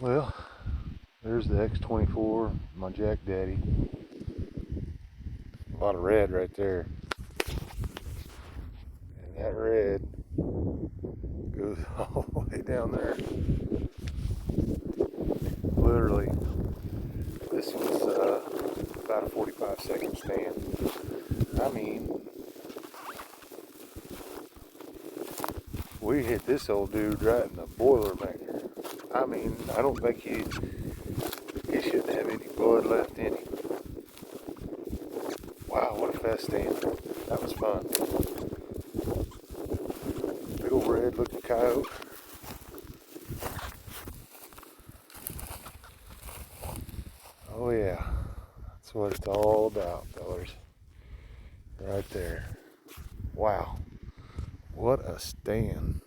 Well, there's the X24, my Jack Daddy. A lot of red right there. And that red goes all the way down there. Literally, this was about a 45-second stand. I mean, we hit this old dude right in the Boilermaker. I mean, I don't think he shouldn't have any blood left in him. Wow, what a fast stand. That was fun. Big old red looking coyote. Oh yeah, that's what it's all about, fellers. Right there. Wow, what a stand.